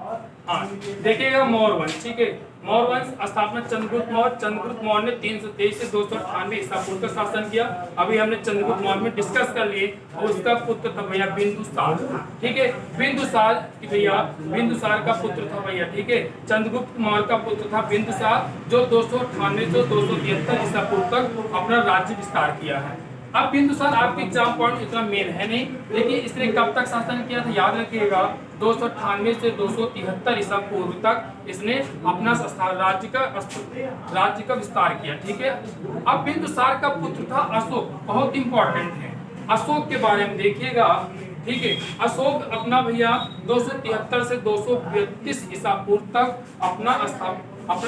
हाँ, देखिएगा मौर्य वंश, ठीक है। मौर्य वंश स्थापना चंद्रगुप्त मौर्य ने 323 से 298 ईसा पूर्व का शासन किया। अभी हमने चंद्रगुप्त मौर्य में डिस्कस कर लिए। और उसका पुत्र था भैया बिंदुसार, ठीक है। बिंदुसार का पुत्र था भैया, ठीक है। चंद्रगुप्त मौर्य का पुत्र था बिंदुसार, जो 298 से 273 ईसा पूर्व तक अपना राज्य विस्तार किया है। अब बिंदुसार आपके एग्जाम पॉइंट इतना मेन है नहीं, लेकिन इसने कब तक शासन किया था याद रखिएगा, 298 से 273 ईसा पूर्व तक इसने अपना राज्य का विस्तार किया, ठीक है। अब बिंदुसार का पुत्र था अशोक, बहुत इंपॉर्टेंट है। अशोक के बारे में देखिएगा, ठीक है। अशोक अपना भैया 273 से 232 ईसा पूर्व तक अपना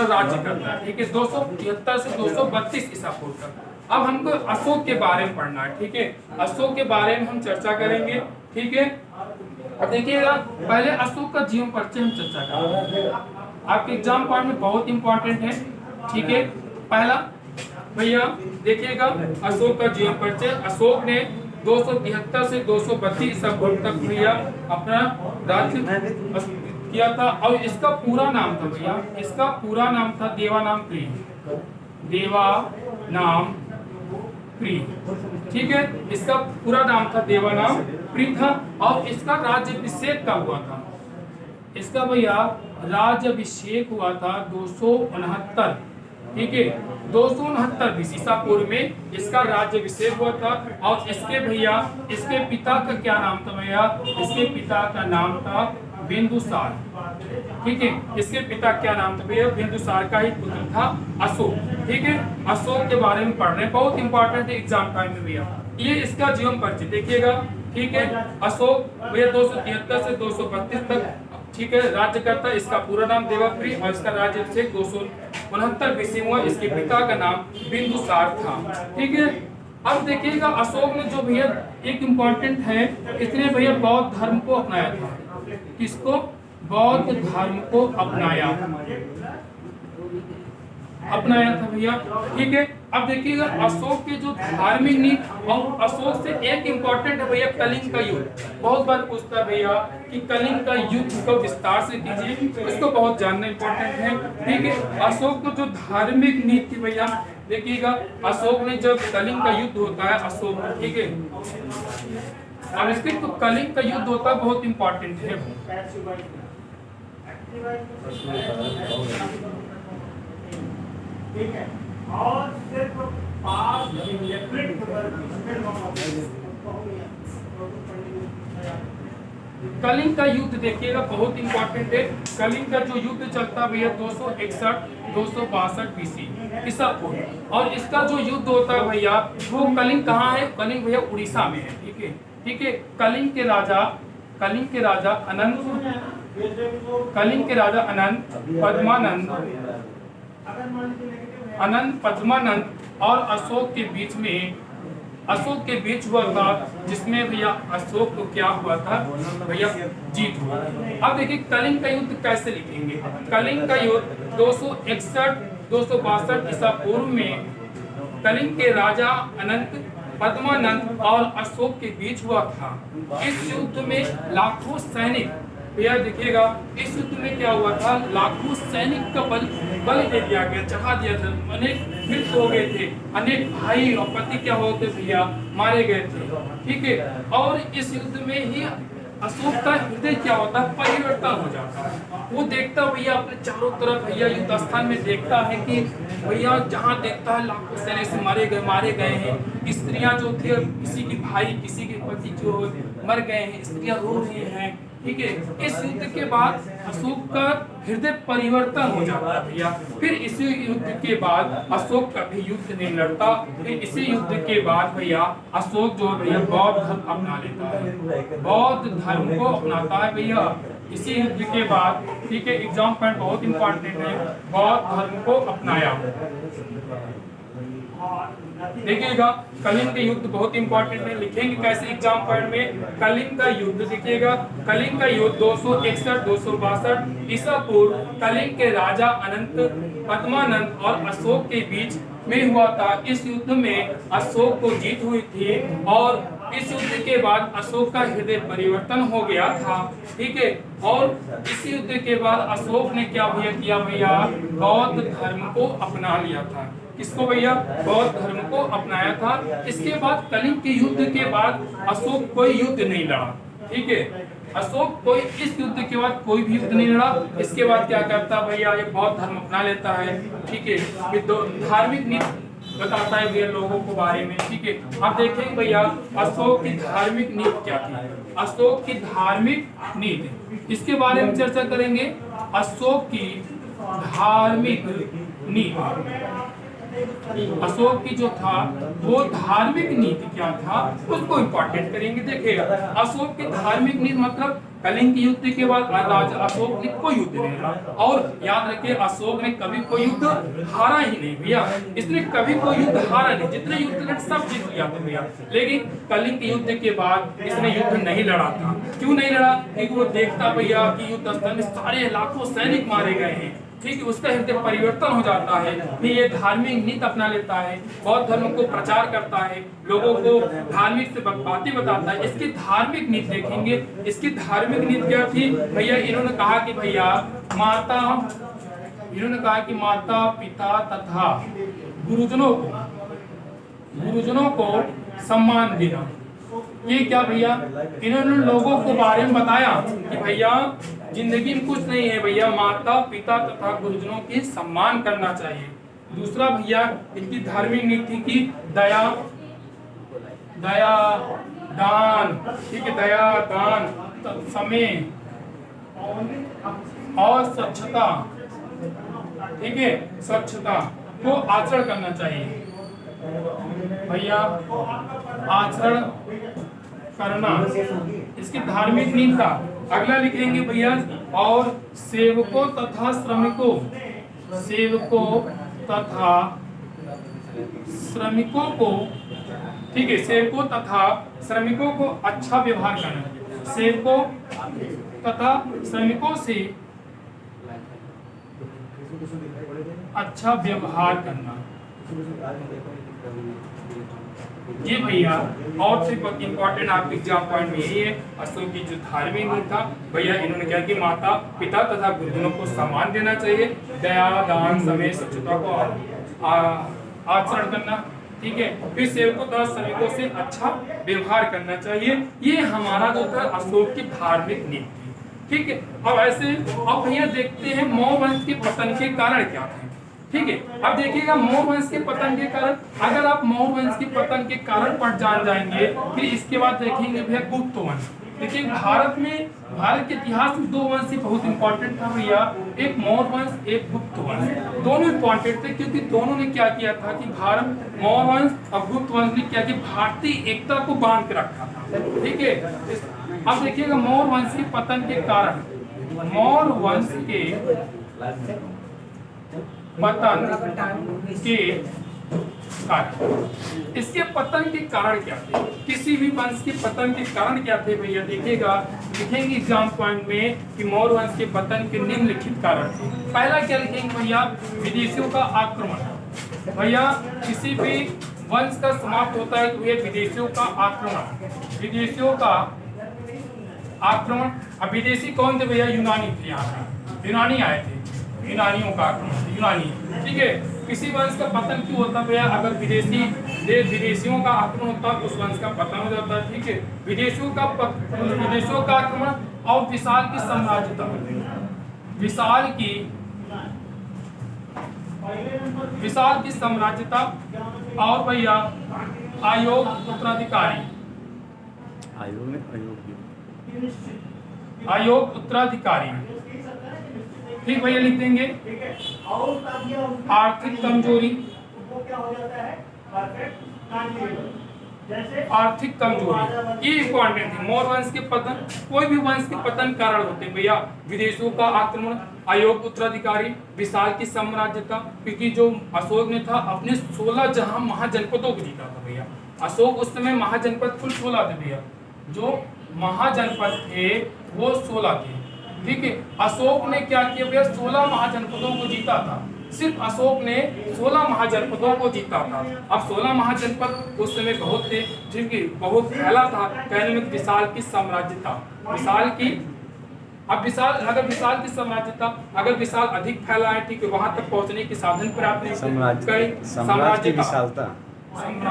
राज्य करता है, ठीक है। 273 से 232 ईसा पूर्व तक। अब हमको अशोक के बारे में पढ़ना है, ठीक है। अशोक के बारे में हम चर्चा करेंगे, ठीक है। अब देखिएगा, पहले अशोक का जीवन परिचय हम चर्चा करेंगे, आपके एग्जाम पॉइंट में बहुत इंपॉर्टेंट है, ठीक है। पहला भैया देखिएगा, अशोक का जीवन परिचय। अशोक ने 273 से 232 ईसा पूर्व तक भैया अपना राज्य किया था। और इसका पूरा नाम था भैया, इसका पूरा नाम था देवानामप्रिय, ठीक है। इसका पूरा नाम था देवानामप्रिय था। और इसका राज्याभिषेक कब हुआ था? इसका भैया राज्याभिषेक हुआ था 269, ठीक है। 269 ईसा पूर्व में इसका राज्याभिषेक हुआ था। और इसके भैया, इसके पिता का क्या नाम था भैया? इसके पिता का नाम था बिंदुसार, ठीक है। इसके पिता क्या नाम था भैया? बिंदुसार का ही पुत्र था अशोक, ठीक है। अशोक के बारे में पढ़ रहे हैं, बहुत इंपॉर्टेंट है एग्जाम टाइम में भैया। ये इसका जीवन परिचय देखिएगा, ठीक है। अशोक भैया 273 से 232 तक, ठीक है, राज्य करता। इसका पूरा नाम देवाप्रिय और इसका राज्याभिषेक 269 बीसी में हुआ। इसके पिता का नाम बिंदुसार था, ठीक है। अब देखिएगा, अशोक ने जो भैया एक इम्पोर्टेंट है, इसने भैया बौद्ध धर्म को अपनाया था। किसको? बौद्ध धर्म को अपनाया था भैया, ठीक है। अब देखिएगा, अशोक के जो धार्मिक नीति, और अशोक से एक इंपॉर्टेंट है भैया कलिंग का युद्ध। बहुत बार पूछता है भैया कि कलिंग का युद्ध को विस्तार से कीजिए, इसको बहुत जानना इंपॉर्टेंट है, ठीक है। अशोक को जो धार्मिक नीति भैया देखिएगा, अशोक ने जब कलिंग का युद्ध होता है अशोक, ठीक है। अब इसके तो कलिंग का युद्ध होता है, बहुत इंपॉर्टेंट है, ठीक है। और सिर्फ 5 कलिंग का युद्ध देखिएगा, बहुत इंपॉर्टेंट है। कलिंग का जो युद्ध चलता भैया 261 262 बीसी ईसा पूर्व। और इसका जो युद्ध होता है भैया, वो कलिंग कहाँ है? कलिंग भैया उड़ीसा में है, ठीक है, ठीक है। कलिंग के राजा अनंत पद्मानंद और अशोक के बीच हुआ था, जिसमें भैया अशोक को क्या हुआ था भैया? जीत हुआ। अब देखिए कलिंग का युद्ध कैसे लिखेंगे। कलिंग का युद्ध 261 262 ईसा पूर्व में कलिंग के राजा अनंत पद्मानंद और अशोक के बीच हुआ था। इस युद्ध में लाखों सैनिक, भैया देखिएगा, इस युद्ध में क्या हुआ था? लाखों सैनिक का बल दे दिया गया, चढ़ा दिया था। अनेक मृत हो गए थे, अनेक भाई और पति क्या हो गए भैया? मारे गए थे, ठीक है। और इस युद्ध में ही अशोक का हृदय क्या होता है? परिवर्तन हो जाता है। वो देखता भैया अपने चारों तरफ भैया युद्ध स्थान में देखता है कि भैया जहाँ देखता है लाखों सैनिक से मारे गए हैं। स्त्रियां जो थे, किसी की भाई, किसी के पति जो मर गए हैं, स्त्रियां रो रही हैं, ठीक है। इस युद्ध के बाद अशोक का हृदय परिवर्तन हो जाता है भैया। फिर इसी युद्ध के बाद अशोक कभी युद्ध नहीं लड़ता। फिर इसी युद्ध के बाद भैया अशोक जो भैया बौद्ध धर्म अपना लेता है, बौद्ध धर्म को अपनाता है भैया इसी युद्ध के बाद, ठीक है। एग्जाम पॉइंट बहुत इंपॉर्टेंट है, बौद्ध धर्म को अपनाया। देखिएगा, कलिंग का युद्ध बहुत इंपॉर्टेंट है, लिखेंगे कैसे एग्जाम पॉइंट में? कलिंग का युद्ध देखिएगा, कलिंग का युद्ध 261 262 ईसा पूर्व कलिंग के राजा अनंत पद्मानंद और अशोक के बीच में हुआ था। इस युद्ध में अशोक को जीत हुई थी और इस युद्ध के बाद अशोक का हृदय परिवर्तन हो गया था, ठीक है। और इस युद्ध के बाद अशोक ने क्या भैया किया भैया, बौद्ध धर्म को अपना लिया था। किसको भैया, बौद्ध धर्म को अपनाया था। इसके बाद कलिंग के युद्ध के बाद अशोक कोई युद्ध नहीं लड़ा, ठीक है। अशोक कोई इस युद्ध के बाद कोई भी युद्ध नहीं लड़ा। इसके बाद क्या करता भैया, ये बौद्ध धर्म अपना लेता है, ठीक है। ये धार्मिक नीति बताता है भैया लोगों को बारे में, ठीक है। आप देखेंगे भैया अशोक की धार्मिक नीति क्या थी, अशोक की धार्मिक नीति, इसके बारे में चर्चा करेंगे। अशोक की धार्मिक नीति, अशोक की जो था वो धार्मिक नीति क्या था उसको इंपॉर्टेंट करेंगे। देखिएगा अशोक की धार्मिक नीति मतलब कलिंग के युद्ध के बाद राजा अशोक ने कोई युद्ध नहीं लड़ा। और याद रखिए अशोक ने कभी कोई युद्ध हारा ही नहीं भैया, इसने कभी कोई युद्ध हारा नहीं, जितने युद्ध लड़े सब जीत लिया था भैया। लेकिन कलिंग के युद्ध के बाद इसने युद्ध नहीं लड़ा था। क्यों नहीं लड़ा, क्योंकि वो देखता भैया कि युद्ध स्थल में सारे लाखों सैनिक मारे गए हैं, ठीक है। उसका हृदय परिवर्तन हो जाता है, फिर ये धार्मिक नीति अपना लेता है, बौद्ध धर्म को प्रचार करता है, लोगों को धार्मिक से बातें बताता है। इसकी धार्मिक नीति देखेंगे, इसकी धार्मिक नीति क्या थी भैया, इन्होंने कहा कि भैया माता पिता तथा गुरुजनों को सम्मान देना। ये क्या भैया, इन्होंने लोगों को बारे में बताया कि भैया जिंदगी में कुछ नहीं है भैया, माता पिता तथा गुरुजनों की सम्मान करना चाहिए। दूसरा भैया इनकी धार्मिक नीति की दया दान, ठीक है, दया दान समय और स्वच्छता, ठीक है, स्वच्छता को आचरण करना चाहिए भैया, आचरण करना इसकी धार्मिक नीति का। अगला लिखेंगे भैया और सेवकों तथा श्रमिकों को, ठीक है, सेवकों तथा श्रमिकों को अच्छा व्यवहार करना, सेवकों तथा श्रमिकों से अच्छा व्यवहार करना। ये भैया और सिर्फ इम्पोर्टेंट आपके एग्जाम पॉइंट में यही है। अशोक की जो धार्मिक नीति था भैया, इन्होंने क्या कि माता पिता तथा गुरुजनों को सम्मान देना चाहिए, दया दान समय स्वच्छता को आचरण करना, ठीक है, फिर सेवकों तथा श्रमिकों से अच्छा व्यवहार करना चाहिए। ये हमारा जो था अशोक की धार्मिक नीति थी, ठीक है। अब ऐसे अब भैया देखते हैं मौर्य वंश के पतन के कारण क्या थे, ठीक है। अब देखिएगा मौर्य वंश के पतन के कारण, अगर आप मौर्य वंश के पतन के कारण पर जान जाएंगे, फिर इसके बाद देखेंगे भैया गुप्त वंश। देखिए भारत के इतिहास में दो वंश ही बहुत इंपॉर्टेंट था भैया, एक मौर्य वंश एक गुप्त वंश। दोनों इंपॉर्टेंट थे क्योंकि दोनों ने क्या किया था कि भारत मौर्य वंश और गुप्त वंश ने क्या कि भारतीय एकता को बांध के रखा था, ठीक है। अब देखिएगा मौर्य वंश के पतन के कारण, मौर्य वंश के पतन के कारण, इसके पतन के कारण क्या थे, किसी भी वंश के पतन के कारण क्या थे भैया, देखिएगा लिखेंगे एग्जाम पॉइंट में कि मौर्य वंश के पतन के निम्नलिखित कारण थे। पहला क्या लिखेंगे भैया, विदेशियों का आक्रमण। भैया किसी भी वंश का समाप्त होता है तो भैया विदेशियों का आक्रमण, विदेशियों का आक्रमण। अब विदेशी कौन थे भैया, यूनानी थे, यहाँ यूनानी आए थे, यूनानियों का आक्रमण, यूनानी, ठीक है। किसी वंश का पतन क्यों होता है भैया, अगर विदेशियों का आक्रमण होता है उस वंश का पतन हो जाता है, ठीक है। विदेशियों का आक्रमण और विशाल की साम्राज्यता, विशाल की साम्राज्यता और भैया आयोग उत्तराधिकारी, आयोग उत्तराधिकारी, ठीक भैया लिख देंगे। आर्थिक कमजोरी, आर्थिक कमजोरी ये इंपॉर्टेंट है। मौर्य वंश के पतन, कोई भी वंश के पतन कारण होते हैं भैया, विदेशों का आक्रमण, अयोग्य उत्तराधिकारी, विशाल की साम्राज्यता, क्योंकि जो अशोक ने था अपने 16 जहां महाजनपदों को जीता था भैया। अशोक उस समय महाजनपद कुल 16 थे भैया, जो महाजनपद थे वो 16 थे, ठीक है। अशोक ने क्या किया भैया, 16 महाजनपदों को जीता था, सिर्फ अशोक ने 16 महाजनपदों को जीता था। अब 16 महाजनपद उस समय बहुत थे, ठीक है, बहुत फैला था, कहने में विशाल की साम्राज्य था, विशाल की। अब विशाल, अगर विशाल की साम्राज्य था, अगर विशाल अधिक फैला है, ठीक है, वहां तक पहुंचने के साधन प्राप्त नहीं, साम्राज्य की विशालता,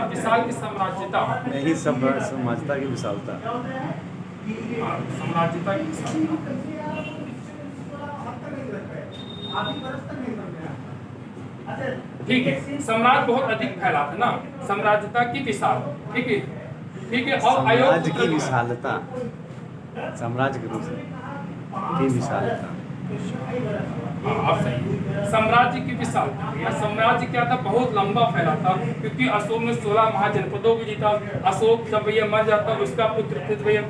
विशाल की साम्राज्यता नहीं, साम्राज्यता की विशालता, साम्राज्यता की विशालता। ठीक है, साम्राज्य बहुत अधिक फैला था ना, साम्राज्यता की विशाल, ठीक है, ठीक है। और साम्राज्य की विशालता, साम्राज्य के रूप की विशालता, आप सही। साम्राज्य की विशालता, यह साम्राज्य क्या था, बहुत लंबा फैला था, क्योंकि अशोक ने 16 महाजनपदों को जीता। अशोक जब भैया मर जाता, उसका पुत्र फिर भैया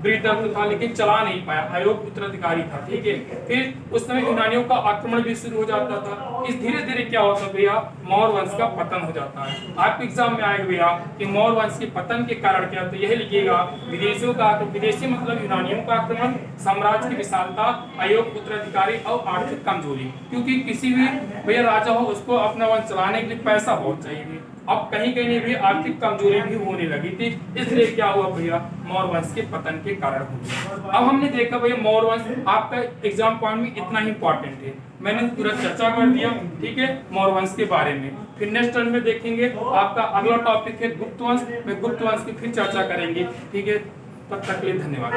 वृद्धत्व था, लेकिन चला नहीं पाया, अयोग्य उत्तराधिकारी था, ठीक है। फिर उस समय यूनानियों का आक्रमण भी शुरू हो जाता था। इस धीरे धीरे क्या होता है भैया, मौर्य वंश का पतन हो जाता है। आपके एग्जाम में आएगा भैया कि मौर्य वंश के पतन के कारण क्या, तो यह लिखिएगा विदेशियों का, विदेशी मतलब यूनानियों का आक्रमण, साम्राज्य की विशालता, अयोग्य उत्तराधिकारी और आर्थिक कमजोरी। क्योंकि किसी भी भैया राजा हो, उसको अपना वंश चलाने के लिए पैसा बहुत चाहिए। अब कहीं कहीं भी आर्थिक कमजोरी भी होने लगी थी, इसलिए क्या हुआ भैया, मौर्य वंश के पतन के कारण हुआ। अब हमने देखा भैया मौर्य वंश आपका एग्जाम पॉइंट में इतना ही इंपॉर्टेंट है, मैंने पूरा चर्चा कर दिया, ठीक है, मौर्य वंश के बारे में। फिर नेक्स्ट टर्न में देखेंगे आपका अगला टॉपिक है गुप्त वंश, में गुप्त वंश की फिर चर्चा करेंगे, ठीक है। तब तक के लिए धन्यवाद।